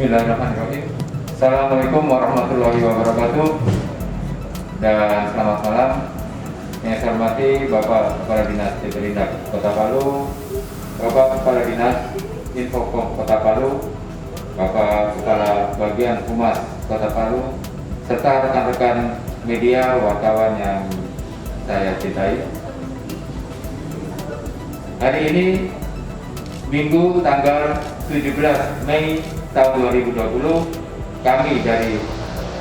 Bismillahirrahmanirrahim. Assalamualaikum warahmatullahi wabarakatuh. Dan selamat malam. Yang saya hormati Bapak Kepala Dinas Dinas Kota Palu, Bapak Kepala Dinas Infocom Kota Palu, Bapak Kepala Bagian Humas Kota Palu, serta rekan-rekan media wartawan yang saya cintai. Hari ini Minggu tanggal 17 Mei tahun 2020, kami dari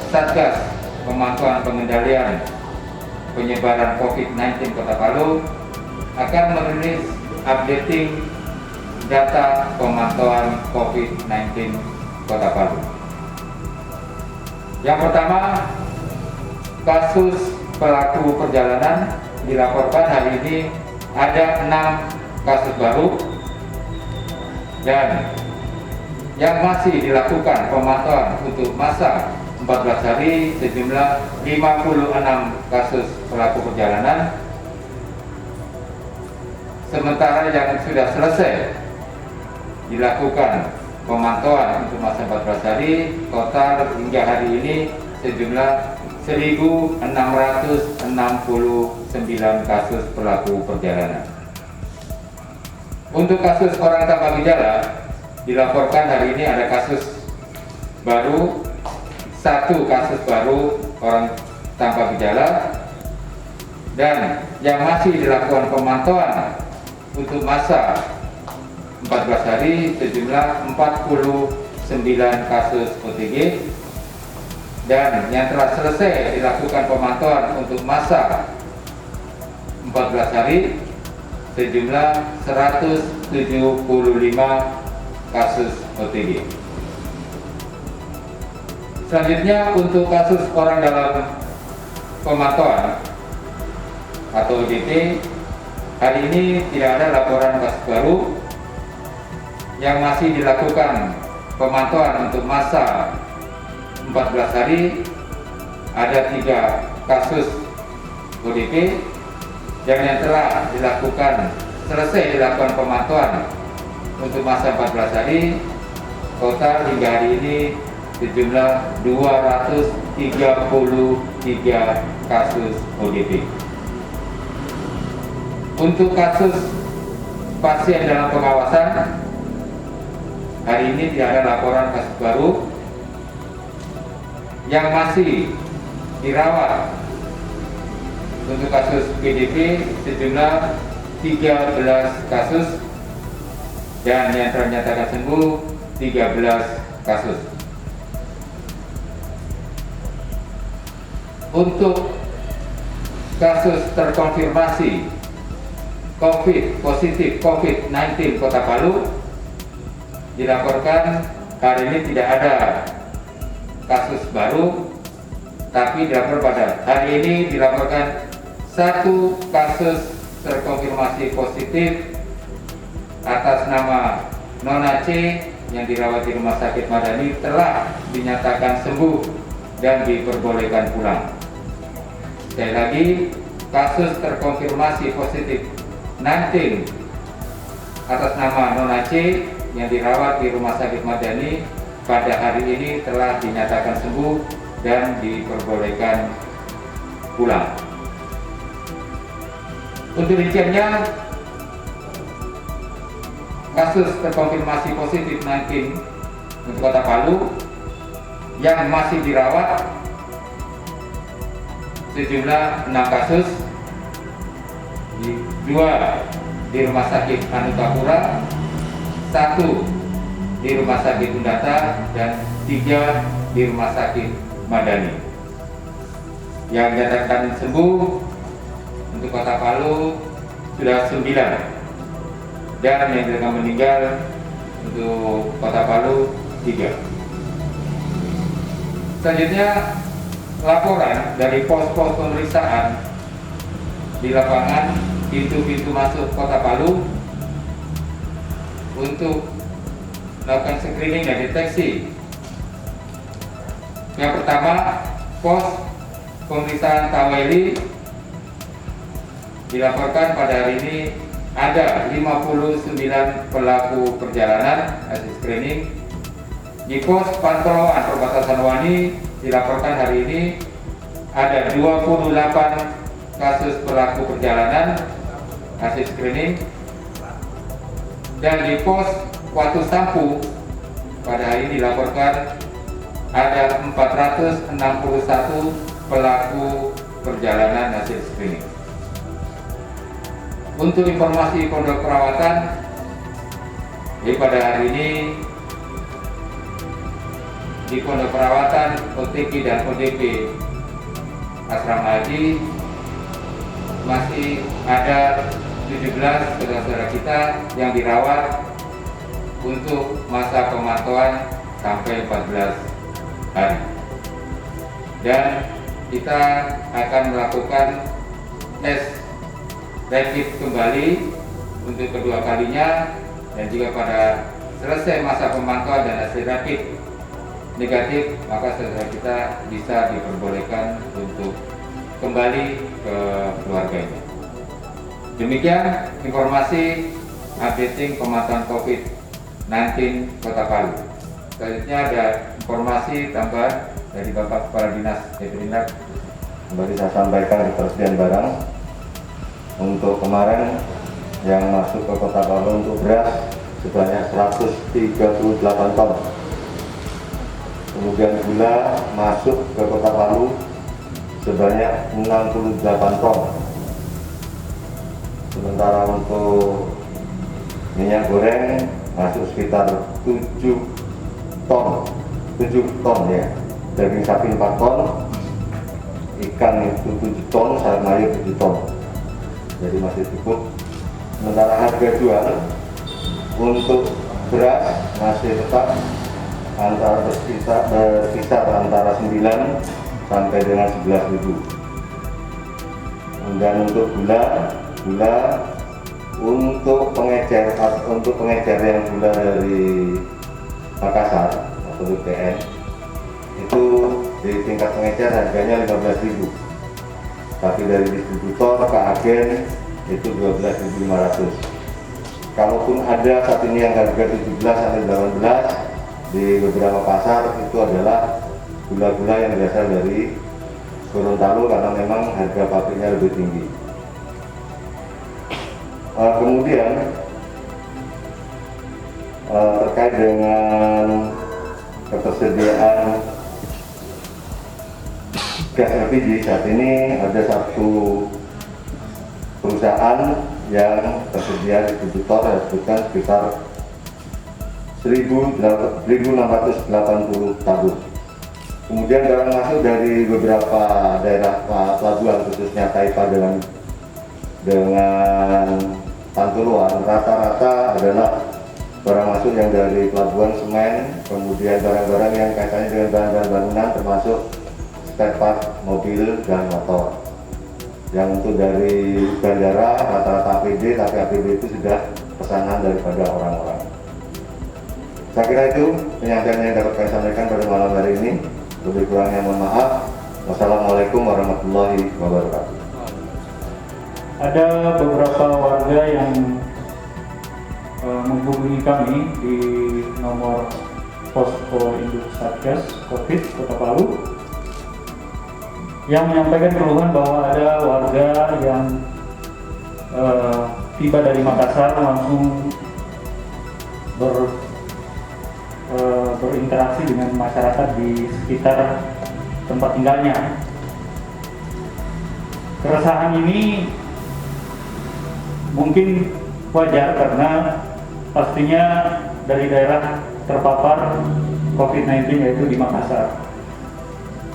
Satgas Pemantauan Pengendalian Penyebaran COVID-19 Kota Palu akan merilis updating data pemantauan COVID-19 Kota Palu. Yang pertama, kasus pelaku perjalanan dilaporkan hari ini ada 6 kasus baru, dan yang masih dilakukan pemantauan untuk masa 14 hari sejumlah 56 kasus pelaku perjalanan. Sementara yang sudah selesai dilakukan pemantauan untuk masa 14 hari, total hingga hari ini sejumlah 1.669 kasus pelaku perjalanan. Untuk kasus orang tanpa gejala, dilaporkan hari ini ada kasus baru, 1 kasus baru orang tanpa gejala, dan yang masih dilakukan pemantauan untuk masa 14 hari sejumlah 49 kasus OTG, dan yang telah selesai dilakukan pemantauan untuk masa 14 hari sejumlah 175 kasus OTG. Selanjutnya, untuk kasus orang dalam pemantauan atau ODP, hari ini tidak ada laporan kasus baru. Yang masih dilakukan pemantauan untuk masa 14 hari ada 3 kasus ODP, dan yang telah selesai dilakukan pemantauan untuk masa 14 hari, total hingga hari ini sejumlah 233 kasus ODP. Untuk kasus pasien dalam pengawasan, hari ini tidak ada laporan kasus baru. Yang masih dirawat untuk kasus PDP sejumlah 13 kasus, dan yang ternyatakan sembuh 13 kasus. Untuk kasus terkonfirmasi positif COVID-19 Kota Palu, dilaporkan hari ini tidak ada kasus baru, tapi dilaporkan pada hari ini dilaporkan 1 kasus terkonfirmasi positif atas nama Nona C yang dirawat di Rumah Sakit Madani telah dinyatakan sembuh dan diperbolehkan pulang. Sekali lagi, kasus terkonfirmasi positif 19 atas nama Nona C yang dirawat di Rumah Sakit Madani pada hari ini telah dinyatakan sembuh dan diperbolehkan pulang. Untuk rinciannya, kasus terkonfirmasi positif 19 untuk Kota Palu yang masih dirawat sejumlah 6 kasus, 2 di Rumah Sakit Anutapura, 1 di Rumah Sakit Undata, dan 3 di Rumah Sakit Madani. Yang dinyatakan sembuh untuk Kota Palu sudah 9, dan yang dinyatakan meninggal untuk Kota Palu 3. Selanjutnya, laporan dari pos-pos pemeriksaan di lapangan pintu-pintu masuk Kota Palu untuk melakukan screening dan deteksi. Yang pertama, pos pemeriksaan Taweli dilaporkan pada hari ini ada 59 pelaku perjalanan hasil screening, Di pos pantauan perbatasan Wani dilaporkan hari ini ada 28 kasus pelaku perjalanan hasil screening, dan di pos Watu Sampu pada hari ini dilaporkan ada 461 pelaku perjalanan hasil screening. Untuk informasi pondok perawatan, pada hari ini di pondok perawatan OTP dan ODP Asrama Haji masih ada 17 saudara-saudara kita yang dirawat untuk masa pemantauan sampai 14 hari. Dan kita akan melakukan tes rapid kembali untuk kedua kalinya, dan jika pada selesai masa pemantauan dan hasil rapid negatif, maka saudara kita bisa diperbolehkan untuk kembali ke keluarganya. Demikian informasi updating pemantauan COVID-19 Kota Palu. Selanjutnya ada informasi tambahan dari Bapak Kepala Dinas Veteriner. Kembali saya sampaikan ketersediaan barang untuk kemarin yang masuk ke Kota Palu untuk beras sebanyak 138 ton. Kemudian gula masuk ke Kota Palu sebanyak 68 ton. Sementara untuk minyak goreng masuk sekitar 7 ton ya. Daging sapi 4 ton, ikan itu 7 ton, sayur mayur 7 ton. Jadi masih cukup. Sementara harga jual untuk beras masih tetap berkisar antara 9 sampai dengan 11.000. Kemudian untuk gula untuk pengecer yang gula dari Makassar atau BPN itu di tingkat pengecer harganya 15.000, tapi dari distributor ke agen itu 12.500. Kalaupun ada saat ini yang harga 17 sampai 18 di beberapa pasar, itu adalah gula-gula yang berasal dari Gorontalo karena memang harga pabriknya lebih tinggi. Kemudian terkait dengan ketersediaan gas LPG, saat ini ada satu perusahaan yang tersedia distributor yang sebutkan sekitar 1.680 tabung. Kemudian barang masuk dari beberapa daerah pelabuhan, khususnya Taipa dengan Pantuluan, rata-rata adalah barang masuk yang dari pelabuhan semen, kemudian barang-barang yang kaitannya dengan bahan-bahan bangunan termasuk spare part mobil dan motor. Yang untuk dari bandara rata-rata APD, tapi APD itu sudah pesanan daripada orang-orang. Saya kira itu penyampaian yang dapat saya sampaikan pada malam hari ini. Lebih kurangnya mohon maaf. Wassalamualaikum warahmatullahi wabarakatuh. Ada beberapa warga yang menghubungi kami di nomor posko induk Satgas COVID Kota Palu yang menyampaikan keluhan bahwa ada warga yang tiba dari Makassar langsung berinteraksi dengan masyarakat di sekitar tempat tinggalnya. Keresahan ini mungkin wajar karena pastinya dari daerah terpapar COVID-19 yaitu di Makassar.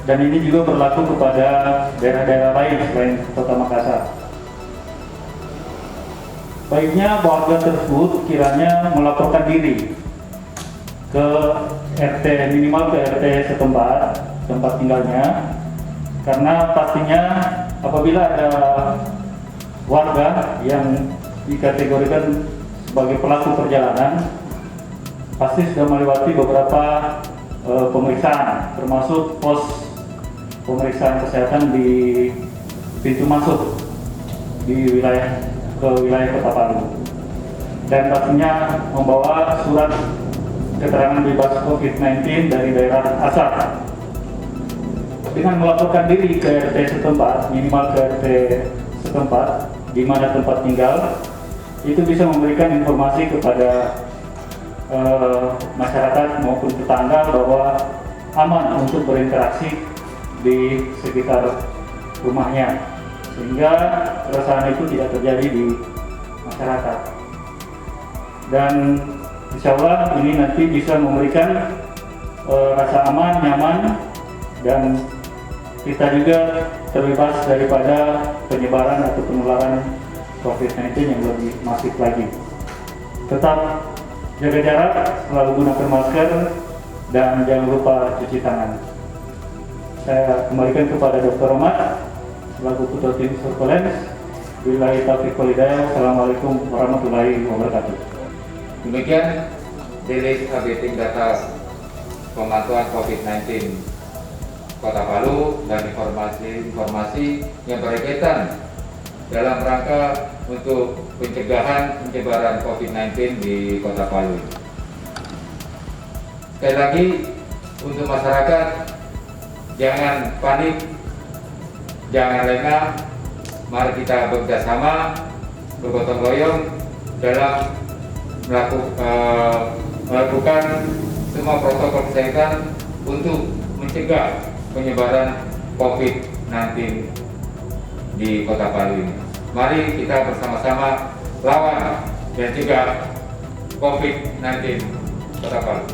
Dan ini juga berlaku kepada daerah-daerah lain selain Kota Makassar. Baiknya warga tersebut kiranya melaporkan diri ke RT, minimal ke RT setempat tempat tinggalnya, karena pastinya apabila ada warga yang dikategorikan sebagai pelaku perjalanan pasti sudah melewati beberapa pemeriksaan, termasuk pos pemeriksaan kesehatan di pintu masuk di wilayah Kota Palu, dan pastinya membawa surat keterangan bebas COVID-19 dari daerah asal. Dengan melaporkan diri ke RT setempat, minimal ke RT setempat, di mana tempat tinggal, itu bisa memberikan informasi kepada masyarakat maupun tetangga bahwa aman untuk berinteraksi di sekitar rumahnya, sehingga keresahan itu tidak terjadi di masyarakat. Dan insya Allah ini nanti bisa memberikan rasa aman, nyaman, dan kita juga terbebas daripada penyebaran atau penularan COVID-19 yang lebih masif lagi. Tetap jaga jarak, selalu gunakan masker, dan jangan lupa cuci tangan. Saya kembalikan kepada Dr. Romad selaku Ketua Tim Surveillance. Billahi taufiq wal hidayah. Assalamualaikum warahmatullahi wabarakatuh. Demikian rilis updating data pemantauan COVID-19 Kota Palu dan informasi yang berkaitan dalam rangka untuk pencegahan penyebaran COVID-19 di Kota Palu. Sekali lagi, untuk masyarakat, jangan panik, jangan lengah, mari kita bekerjasama, bergotong royong dalam melakukan semua protokol kesehatan untuk mencegah penyebaran COVID-19 di Kota Palu ini. Mari kita bersama-sama lawan dan cegah COVID-19 Kota Palu.